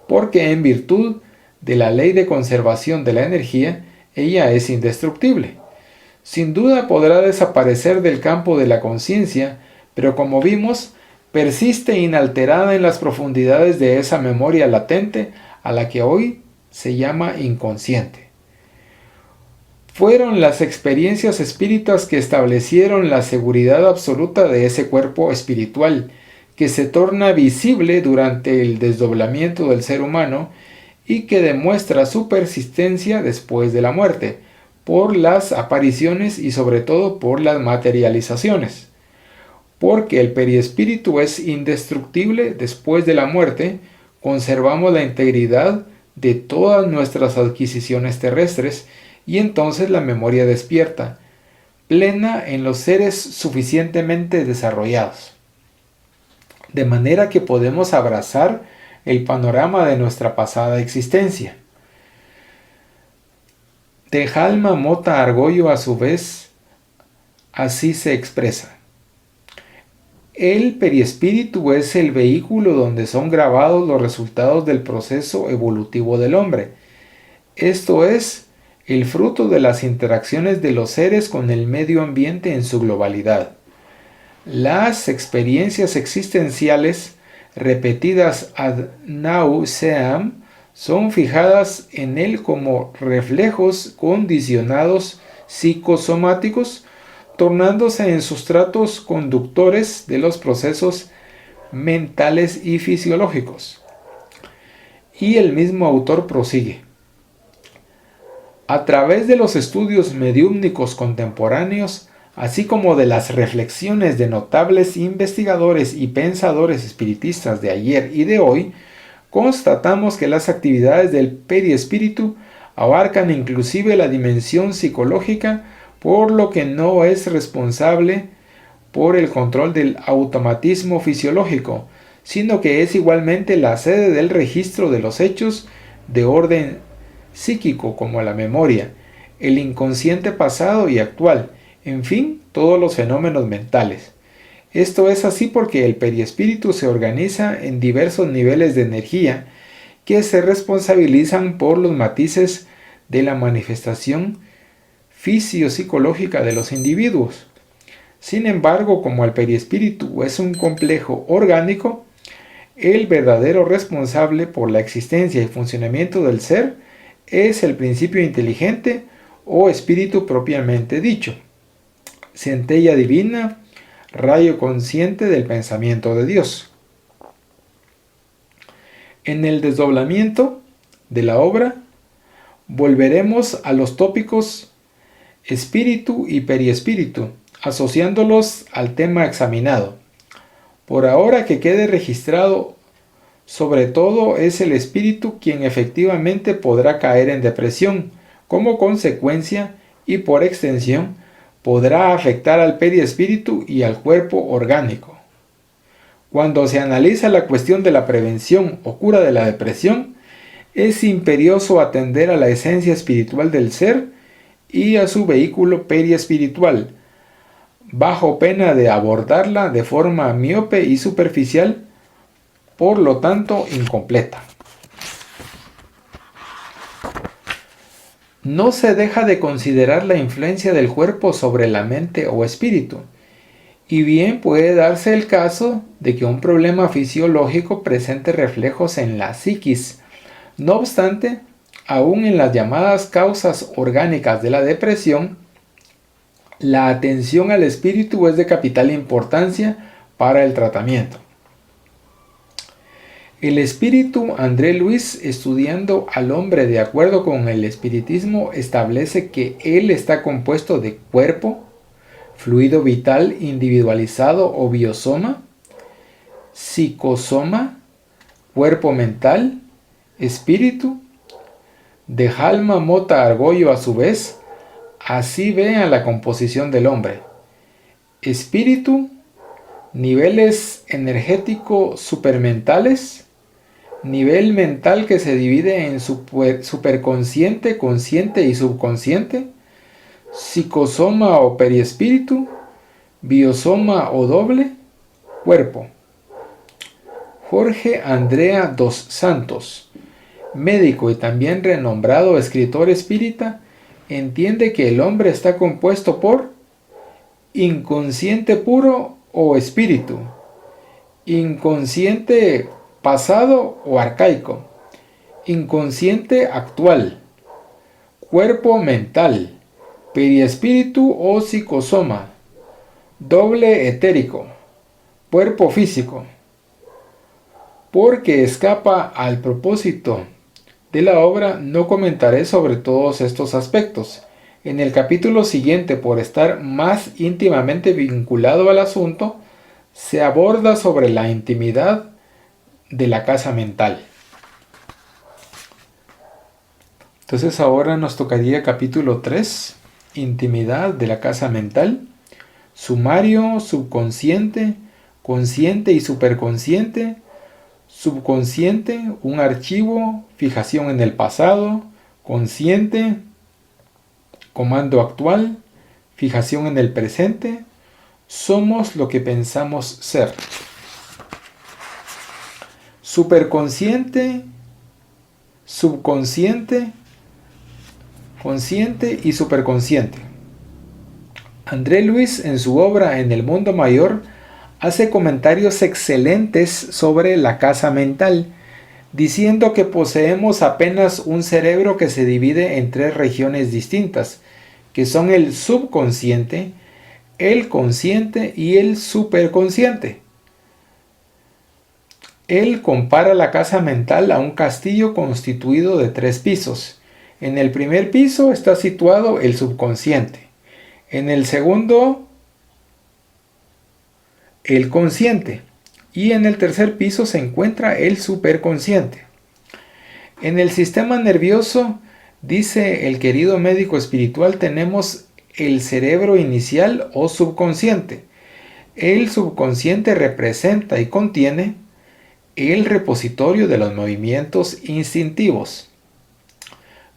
porque en virtud de la ley de conservación de la energía, ella es indestructible. Sin duda podrá desaparecer del campo de la conciencia, pero como vimos, persiste inalterada en las profundidades de esa memoria latente a la que hoy se llama inconsciente. Fueron las experiencias espíritas que establecieron la seguridad absoluta de ese cuerpo espiritual, que se torna visible durante el desdoblamiento del ser humano y que demuestra su persistencia después de la muerte, por las apariciones y sobre todo por las materializaciones. Porque el perispíritu es indestructible después de la muerte, conservamos la integridad de todas nuestras adquisiciones terrestres y entonces la memoria despierta, plena en los seres suficientemente desarrollados. De manera que podemos abrazar el panorama de nuestra pasada existencia. Tejalma Mota Argollo, a su vez, así se expresa. El perispíritu es el vehículo donde son grabados los resultados del proceso evolutivo del hombre. Esto es, el fruto de las interacciones de los seres con el medio ambiente en su globalidad. Las experiencias existenciales repetidas ad nauseam son fijadas en él como reflejos condicionados psicosomáticos, tornándose en sustratos conductores de los procesos mentales y fisiológicos. Y el mismo autor prosigue. A través de los estudios mediúmnicos contemporáneos, así como de las reflexiones de notables investigadores y pensadores espiritistas de ayer y de hoy, constatamos que las actividades del perispíritu abarcan inclusive la dimensión psicológica, por lo que no es responsable por el control del automatismo fisiológico, sino que es igualmente la sede del registro de los hechos de orden psíquico como la memoria, el inconsciente pasado y actual, en fin, todos los fenómenos mentales. Esto es así porque el perispíritu se organiza en diversos niveles de energía que se responsabilizan por los matices de la manifestación fisiopsicológica de los individuos. Sin embargo, como el perispíritu es un complejo orgánico, el verdadero responsable por la existencia y funcionamiento del ser es el principio inteligente o espíritu propiamente dicho, centella divina, rayo consciente del pensamiento de Dios. En el desdoblamiento de la obra, volveremos a los tópicos espíritu y perispíritu, asociándolos al tema examinado. Por ahora que quede registrado, sobre todo es el espíritu quien efectivamente podrá caer en depresión, como consecuencia y por extensión podrá afectar al perispíritu y al cuerpo orgánico. Cuando se analiza la cuestión de la prevención o cura de la depresión, es imperioso atender a la esencia espiritual del ser y a su vehículo periespiritual, bajo pena de abordarla de forma miope y superficial, por lo tanto incompleta. No se deja de considerar la influencia del cuerpo sobre la mente o espíritu, y bien puede darse el caso de que un problema fisiológico presente reflejos en la psiquis. No obstante, aún en las llamadas causas orgánicas de la depresión, la atención al espíritu es de capital importancia para el tratamiento. El espíritu André Luis, estudiando al hombre de acuerdo con el espiritismo, establece que él está compuesto de cuerpo, fluido vital individualizado o biosoma, psicosoma, cuerpo mental, espíritu. Tejalma Mota Argollo, a su vez, así ve a la composición del hombre. Espíritu, niveles energético supermentales, nivel mental que se divide en superconsciente, consciente y subconsciente, psicosoma o perispíritu, biosoma o doble, cuerpo. Jorge Andrea dos Santos, médico y también renombrado escritor espírita, entiende que el hombre está compuesto por inconsciente puro o espíritu, inconsciente pasado o arcaico, inconsciente actual, cuerpo mental, periespíritu o psicosoma, doble etérico, cuerpo físico. Porque escapa al propósito de la obra, no comentaré sobre todos estos aspectos. En el capítulo siguiente, por estar más íntimamente vinculado al asunto, se aborda sobre la intimidad de la casa mental. Entonces ahora nos tocaría capítulo 3, intimidad de la casa mental, sumario, subconsciente, consciente y superconsciente, subconsciente, un archivo, fijación en el pasado, consciente, comando actual, fijación en el presente, somos lo que pensamos ser. Superconsciente, subconsciente, consciente y superconsciente. André Luis, en su obra En el mundo mayor, hace comentarios excelentes sobre la casa mental, diciendo que poseemos apenas un cerebro que se divide en 3 regiones distintas, que son el subconsciente, el consciente y el superconsciente. Él compara la casa mental a un castillo constituido de 3 pisos. En el primer piso está situado el subconsciente. En el segundo, el consciente. Y en el tercer piso se encuentra el superconsciente. En el sistema nervioso, dice el querido médico espiritual, tenemos el cerebro inicial o subconsciente. El subconsciente representa y contiene el repositorio de los movimientos instintivos,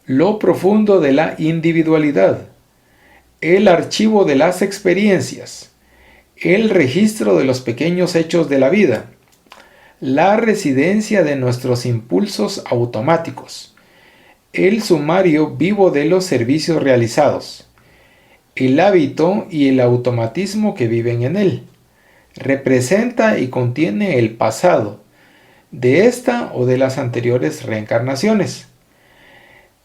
lo profundo de la individualidad, el archivo de las experiencias, el registro de los pequeños hechos de la vida, la residencia de nuestros impulsos automáticos, el sumario vivo de los servicios realizados, el hábito y el automatismo que viven en él. Representa y contiene el pasado, de esta o de las anteriores reencarnaciones.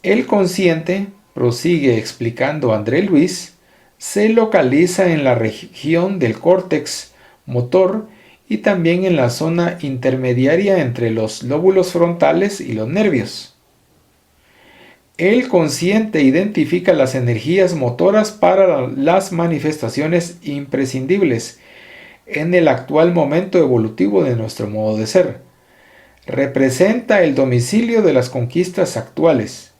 El consciente, prosigue explicando André Luis, se localiza en la región del córtex motor y también en la zona intermediaria entre los lóbulos frontales y los nervios. El consciente identifica las energías motoras para las manifestaciones imprescindibles en el actual momento evolutivo de nuestro modo de ser. Representa el domicilio de las conquistas actuales.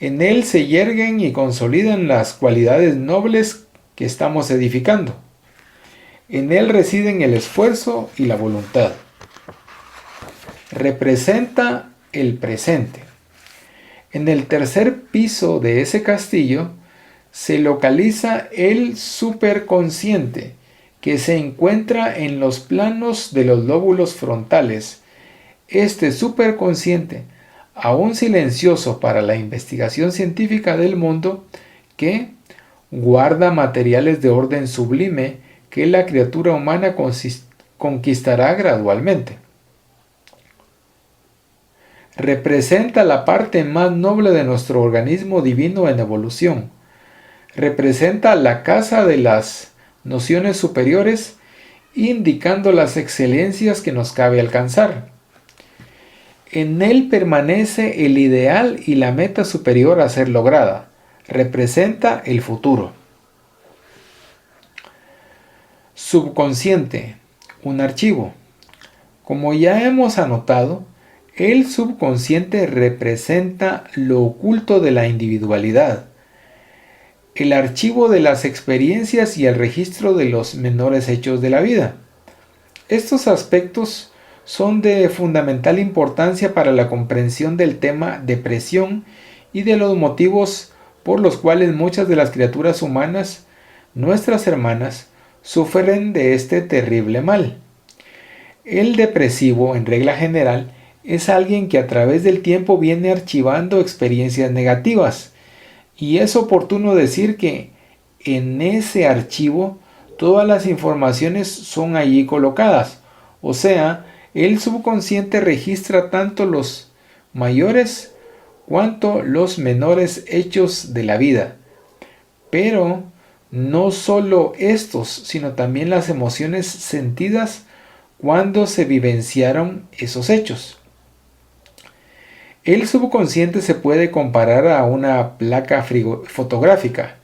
En él se yerguen y consolidan las cualidades nobles que estamos edificando. En él residen el esfuerzo y la voluntad. Representa el presente. En el tercer piso de ese castillo se localiza el superconsciente, que se encuentra en los planos de los lóbulos frontales. Este superconsciente, aún silencioso para la investigación científica del mundo, que guarda materiales de orden sublime que la criatura humana conquistará gradualmente. Representa la parte más noble de nuestro organismo divino en evolución. Representa la casa de las nociones superiores, indicando las excelencias que nos cabe alcanzar. En él permanece el ideal y la meta superior a ser lograda. Representa el futuro. Subconsciente, un archivo. Como ya hemos anotado, el subconsciente representa lo oculto de la individualidad, el archivo de las experiencias y el registro de los menores hechos de la vida. Estos aspectos son de fundamental importancia para la comprensión del tema depresión y de los motivos por los cuales muchas de las criaturas humanas, nuestras hermanas, sufren de este terrible mal. El depresivo, en regla general, es alguien que a través del tiempo viene archivando experiencias negativas Y es oportuno decir que en ese archivo todas las informaciones son allí colocadas. O sea, el subconsciente registra tanto los mayores cuanto los menores hechos de la vida. Pero no solo estos, sino también las emociones sentidas cuando se vivenciaron esos hechos. El subconsciente se puede comparar a una placa fotográfica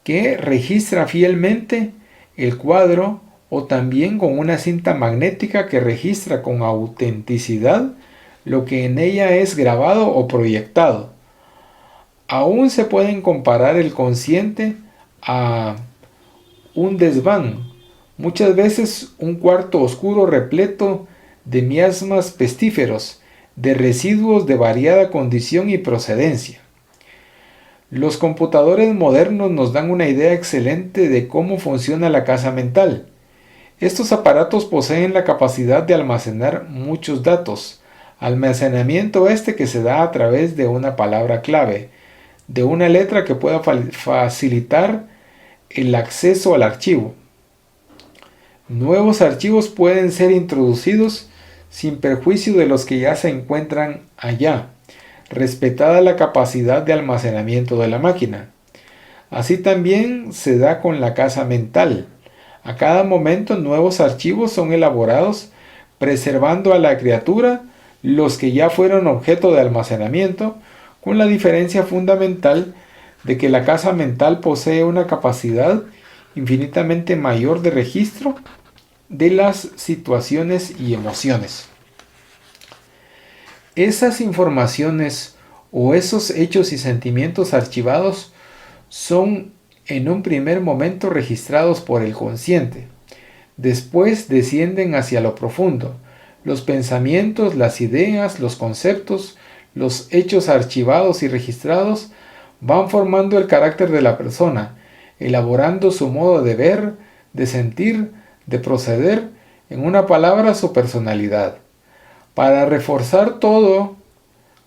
que registra fielmente el cuadro, o también con una cinta magnética que registra con autenticidad lo que en ella es grabado o proyectado. Aún se pueden comparar el consciente a un desván, muchas veces un cuarto oscuro repleto de miasmas pestíferos, de residuos de variada condición y procedencia. Los computadores modernos nos dan una idea excelente de cómo funciona la casa mental. Estos aparatos poseen la capacidad de almacenar muchos datos, almacenamiento que se da a través de una palabra clave, de una letra que pueda facilitar el acceso al archivo. Nuevos archivos pueden ser introducidos sin perjuicio de los que ya se encuentran allá, respetada la capacidad de almacenamiento de la máquina. Así también se da con la casa mental. A cada momento nuevos archivos son elaborados, preservando a la criatura los que ya fueron objeto de almacenamiento, con la diferencia fundamental de que la casa mental posee una capacidad infinitamente mayor de registro de las situaciones y emociones. Esas informaciones o esos hechos y sentimientos archivados son en un primer momento registrados por el consciente. Después descienden hacia lo profundo. Los pensamientos, las ideas, los conceptos, los hechos archivados y registrados van formando el carácter de la persona, elaborando su modo de ver, de sentir, de proceder, en una palabra, su personalidad. Para reforzar todo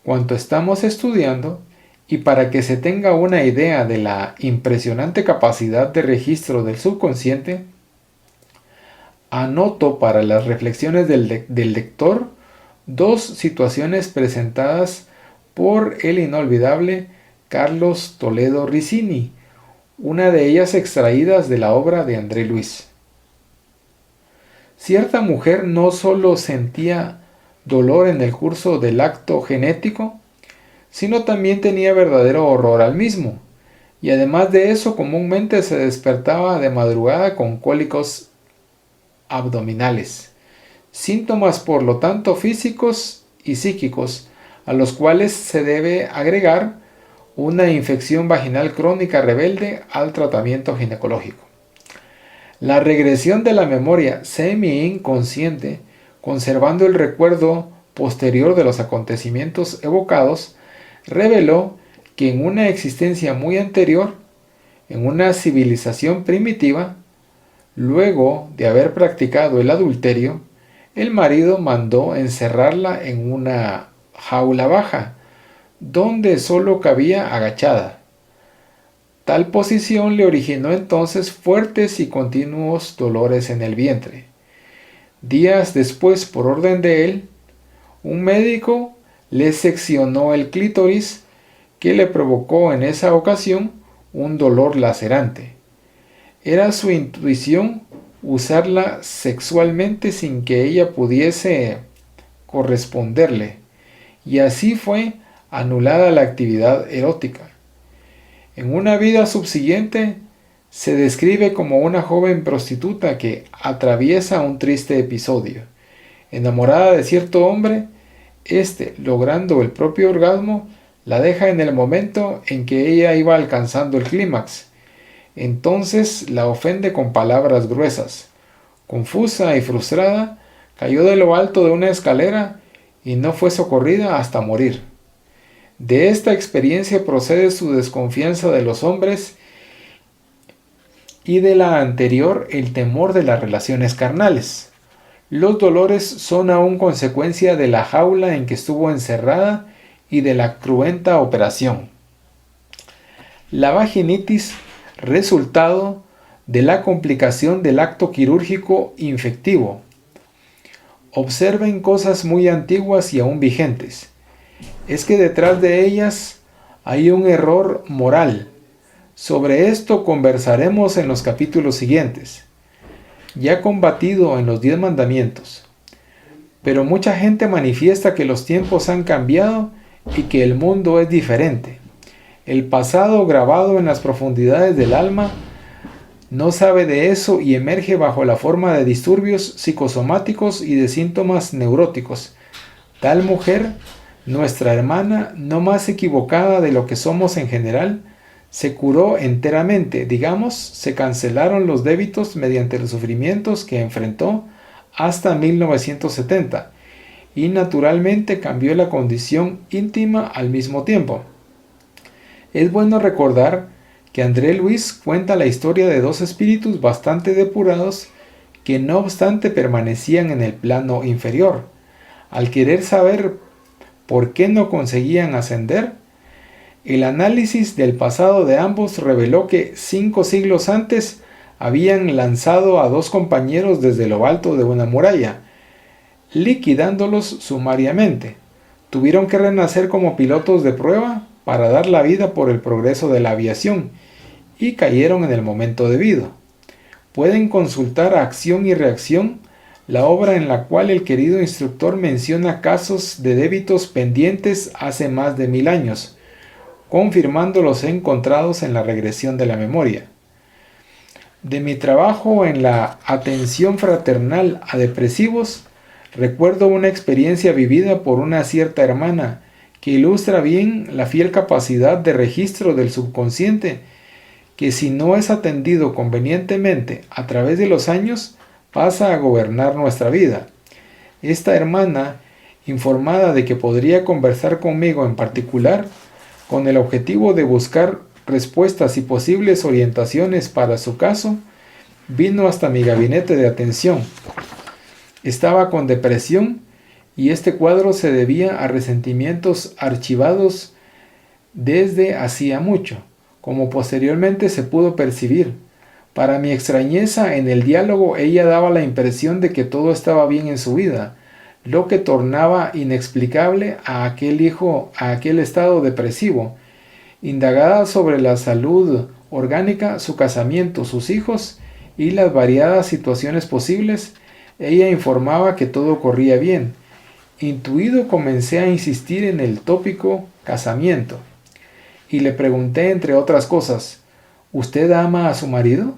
cuanto estamos estudiando y para que se tenga una idea de la impresionante capacidad de registro del subconsciente, anoto para las reflexiones del lector dos situaciones presentadas por el inolvidable Carlos Toledo Rizzini, una de ellas extraídas de la obra de André Luis. Cierta mujer no solo sentía dolor en el curso del acto genético, sino también tenía verdadero horror al mismo, y además de eso comúnmente se despertaba de madrugada con cólicos abdominales, síntomas por lo tanto físicos y psíquicos, a los cuales se debe agregar una infección vaginal crónica rebelde al tratamiento ginecológico. La regresión de la memoria semi-inconsciente, conservando el recuerdo posterior de los acontecimientos evocados, reveló que en una existencia muy anterior, en una civilización primitiva, luego de haber practicado el adulterio, el marido mandó encerrarla en una jaula baja, donde solo cabía agachada. Tal posición le originó entonces fuertes y continuos dolores en el vientre. Días después, por orden de él, un médico le seccionó el clítoris, que le provocó en esa ocasión un dolor lacerante. Era su intuición usarla sexualmente sin que ella pudiese corresponderle, y así fue anulada la actividad erótica. En una vida subsiguiente se describe como una joven prostituta que atraviesa un triste episodio. Enamorada de cierto hombre, logrando el propio orgasmo, la deja en el momento en que ella iba alcanzando el clímax. Entonces la ofende con palabras gruesas. Confusa y frustrada, cayó de lo alto de una escalera y no fue socorrida hasta morir. De esta experiencia procede su desconfianza de los hombres y de la anterior el temor de las relaciones carnales. Los dolores son aún consecuencia de la jaula en que estuvo encerrada y de la cruenta operación. La vaginitis, resultado de la complicación del acto quirúrgico infectivo. Observen cosas muy antiguas y aún vigentes. Es que detrás de ellas hay un error moral. Sobre esto conversaremos en los capítulos siguientes. Ya combatido en los 10 mandamientos. Pero mucha gente manifiesta que los tiempos han cambiado y que el mundo es diferente. El pasado grabado en las profundidades del alma no sabe de eso y emerge bajo la forma de disturbios psicosomáticos y de síntomas neuróticos. Tal mujer, nuestra hermana, no más equivocada de lo que somos en general, se curó enteramente, digamos, se cancelaron los débitos mediante los sufrimientos que enfrentó hasta 1970 y naturalmente cambió la condición íntima al mismo tiempo. Es bueno recordar que André Luis cuenta la historia de dos espíritus bastante depurados que no obstante permanecían en el plano inferior. Al querer saber por qué no conseguían ascender, el análisis del pasado de ambos reveló que 5 siglos antes habían lanzado a 2 compañeros desde lo alto de una muralla, liquidándolos sumariamente. Tuvieron que renacer como pilotos de prueba para dar la vida por el progreso de la aviación y cayeron en el momento debido. Pueden consultar a Acción y Reacción, la obra en la cual el querido instructor menciona casos de débitos pendientes hace más de 1000 años, confirmando los encontrados en la regresión de la memoria. De mi trabajo en la atención fraternal a depresivos, recuerdo una experiencia vivida por una cierta hermana que ilustra bien la fiel capacidad de registro del subconsciente que si no es atendido convenientemente a través de los años, pasa a gobernar nuestra vida. Esta hermana, informada de que podría conversar conmigo en particular, con el objetivo de buscar respuestas y posibles orientaciones para su caso, vino hasta mi gabinete de atención. Estaba con depresión y este cuadro se debía a resentimientos archivados desde hacía mucho, como posteriormente se pudo percibir. Para mi extrañeza, en el diálogo ella daba la impresión de que todo estaba bien en su vida, lo que tornaba inexplicable a aquel estado depresivo. Indagada sobre la salud orgánica, su casamiento, sus hijos y las variadas situaciones posibles, ella informaba que todo corría bien. Intuido comencé a insistir en el tópico casamiento y le pregunté, entre otras cosas, ¿usted ama a su marido?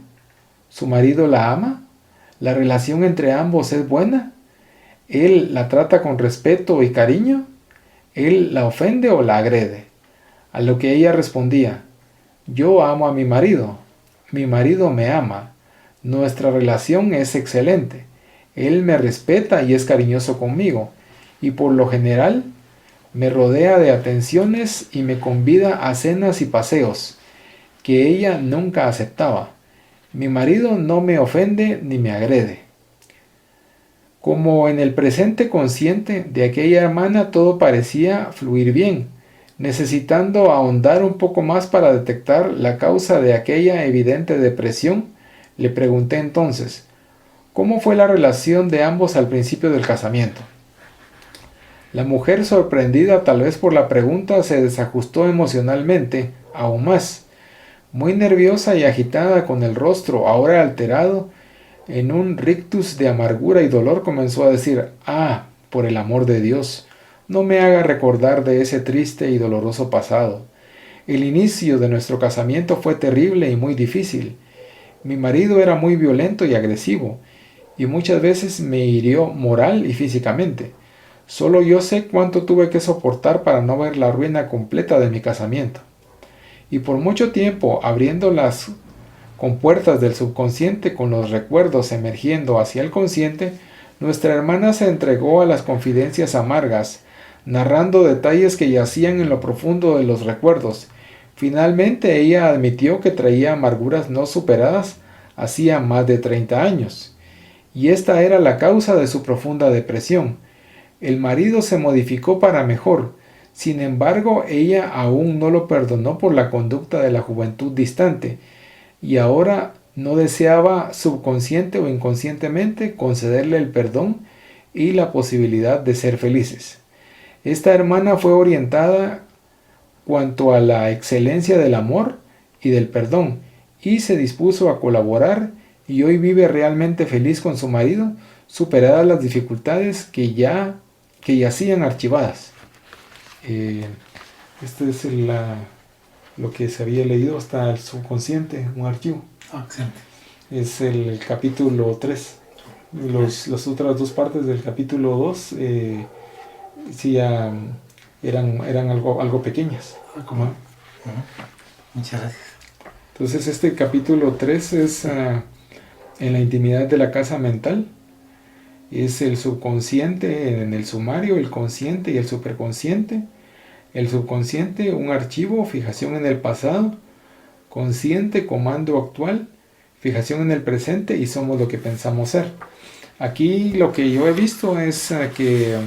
¿Su marido la ama? ¿La relación entre ambos es buena? ¿Él la trata con respeto y cariño? ¿Él la ofende o la agrede? A lo que ella respondía, yo amo a mi marido me ama, nuestra relación es excelente, él me respeta y es cariñoso conmigo, y por lo general me rodea de atenciones y me convida a cenas y paseos, que ella nunca aceptaba. Mi marido no me ofende ni me agrede. Como en el presente consciente de aquella hermana todo parecía fluir bien, necesitando ahondar un poco más para detectar la causa de aquella evidente depresión, le pregunté entonces, ¿cómo fue la relación de ambos al principio del casamiento? La mujer, sorprendida tal vez por la pregunta, se desajustó emocionalmente aún más. Muy nerviosa y agitada, con el rostro ahora alterado en un rictus de amargura y dolor, comenzó a decir, por el amor de Dios, no me haga recordar de ese triste y doloroso pasado. El inicio de nuestro casamiento fue terrible y muy difícil. Mi marido era muy violento y agresivo, y muchas veces me hirió moral y físicamente. Solo yo sé cuánto tuve que soportar para no ver la ruina completa de mi casamiento. Y por mucho tiempo, abriendo las compuertas del subconsciente con los recuerdos emergiendo hacia el consciente, nuestra hermana se entregó a las confidencias amargas, narrando detalles que yacían en lo profundo de los recuerdos. Finalmente ella admitió que traía amarguras no superadas hacía más de 30 años, y esta era la causa de su profunda depresión. El marido se modificó para mejor, Sin embargo, ella aún no lo perdonó por la conducta de la juventud distante y ahora no deseaba subconsciente o inconscientemente concederle el perdón y la posibilidad de ser felices. Esta hermana fue orientada cuanto a la excelencia del amor y del perdón y se dispuso a colaborar y hoy vive realmente feliz con su marido, superadas las dificultades que yacían archivadas. Este es lo que se había leído hasta el subconsciente, un archivo. Excelente. Es el capítulo 3. Las otras dos partes del capítulo 2 sí eran algo pequeñas. Muchas gracias. Entonces este capítulo 3 es en la intimidad de la casa mental. Es el subconsciente en el sumario, el consciente y el superconsciente. El subconsciente, un archivo, fijación en el pasado. Consciente, comando actual. Fijación en el presente y somos lo que pensamos ser. Aquí lo que yo he visto es que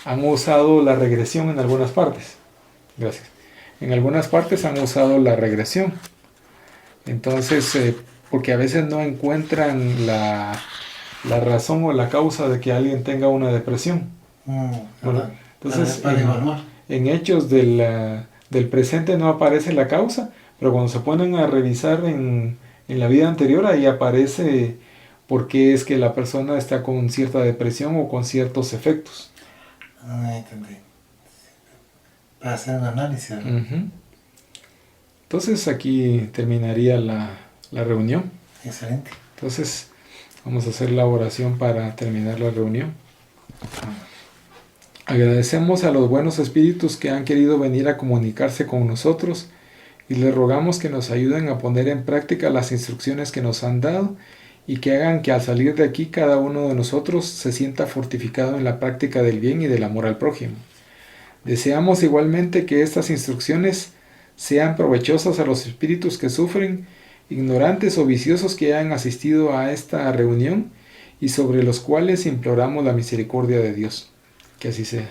han usado la regresión en algunas partes. Gracias. En algunas partes han usado la regresión. Entonces, porque a veces no encuentran la razón o la causa de que alguien tenga una depresión. Bueno, entonces, en hechos del presente no aparece la causa, pero cuando se ponen a revisar en la vida anterior, ahí aparece por qué es que la persona está con cierta depresión o con ciertos efectos. Entendí. Para hacer un análisis. Entonces aquí terminaría la reunión. Excelente. Entonces vamos a hacer la oración para terminar la reunión. Agradecemos a los buenos espíritus que han querido venir a comunicarse con nosotros y les rogamos que nos ayuden a poner en práctica las instrucciones que nos han dado y que hagan que al salir de aquí cada uno de nosotros se sienta fortificado en la práctica del bien y del amor al prójimo. Deseamos igualmente que estas instrucciones sean provechosas a los espíritus que sufren, ignorantes o viciosos que hayan asistido a esta reunión y sobre los cuales imploramos la misericordia de Dios. Que así sea.